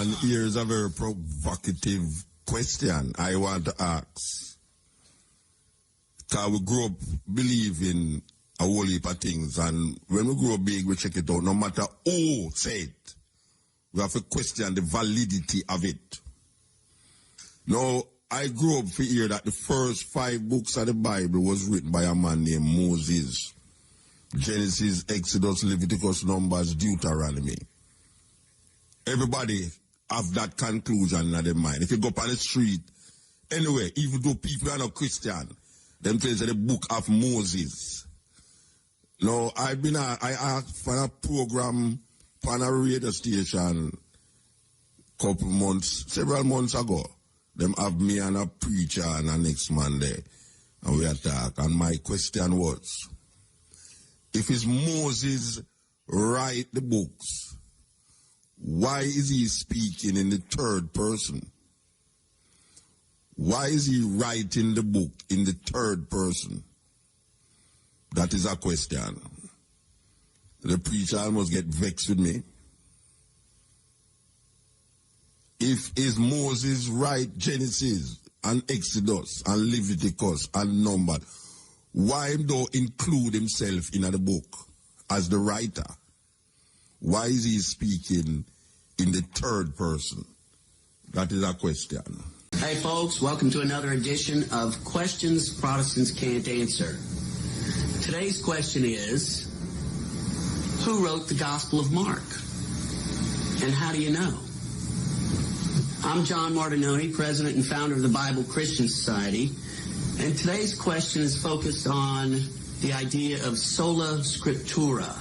And here's a very provocative question I want to ask. Because we grew up believing a whole heap of things, and when we grow big, we check it out. No matter who say it, we have to question the validity of it. Now, I grew up to hear that the first 5 books of the Bible was written by a man named Moses. Genesis, Exodus, Leviticus, Numbers, Deuteronomy. Everybody have that conclusion in their mind. If you go up on the street, anyway, even though people are not Christian, them say the book of Moses. Now, I asked for a program on a radio station several months ago. Them have me and a preacher and a next man there, and we attack. And my question was, if it's Moses write the books, why is he speaking in the third person? Why is he writing the book in the third person? That is a question. The preacher almost get vexed with me. If is Moses write Genesis and Exodus and Leviticus and Numbers, why don't include himself in the book as the writer? Why is he speaking in the third person? That is a question. Hey folks, welcome to another edition of Questions Protestants Can't Answer. Today's question is, who wrote the Gospel of Mark? And how do you know? I'm John Martinoni, president and founder of the Bible Christian Society, and today's question is focused on the idea of sola scriptura,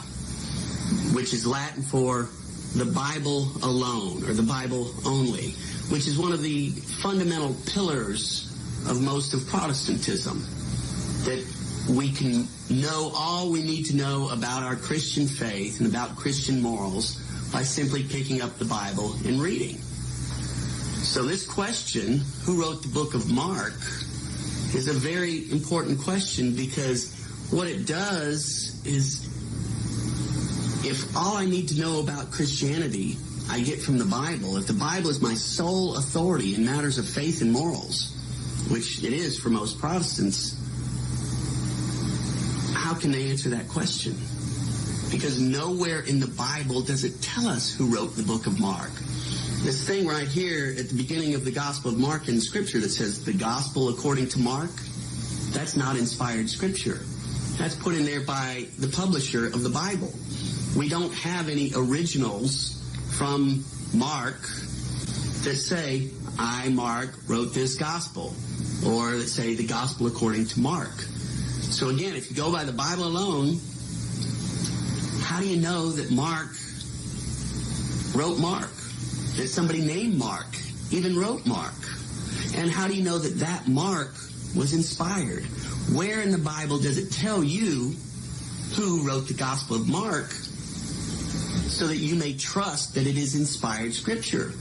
which is Latin for the Bible alone, or the Bible only, which is one of the fundamental pillars of most of Protestantism, that we can know all we need to know about our Christian faith and about Christian morals by simply picking up the Bible and reading. So this question, who wrote the book of Mark, is a very important question, because what it does is, if all I need to know about Christianity I get from the Bible, if the Bible is my sole authority in matters of faith and morals, which it is for most Protestants, how can they answer that question? Because nowhere in the Bible does it tell us who wrote the book of Mark. This thing right here at the beginning of the Gospel of Mark in Scripture that says the Gospel according to Mark, that's not inspired Scripture. That's put in there by the publisher of the Bible. We don't have any originals from Mark that say, I, Mark, wrote this Gospel, or that say the Gospel according to Mark. So again, if you go by the Bible alone, how do you know that Mark wrote Mark? That somebody named Mark even wrote Mark? And how do you know that that Mark was inspired? Where in the Bible does it tell you who wrote the Gospel of Mark so that you may trust that it is inspired Scripture?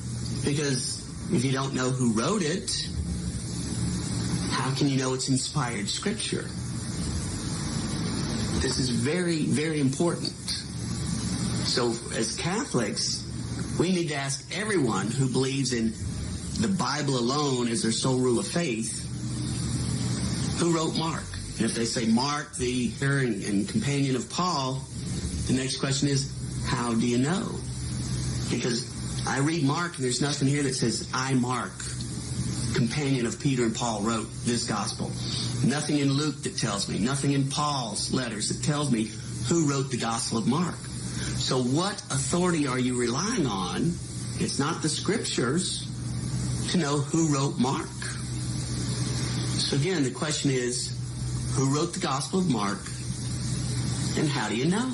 Because if you don't know who wrote it, how can you know it's inspired Scripture? This is very, very important. So as Catholics, we need to ask everyone who believes in the Bible alone as their sole rule of faith, who wrote Mark? And if they say Mark, the heir and companion of Paul, the next question is, how do you know? Because I read Mark and there's nothing here that says, I, Mark, companion of Peter and Paul, wrote this gospel. Nothing in Luke that tells me, nothing in Paul's letters that tells me who wrote the Gospel of Mark. So what authority are you relying on? It's not the Scriptures to know who wrote Mark. So again, the question is, who wrote the Gospel of Mark, and how do you know?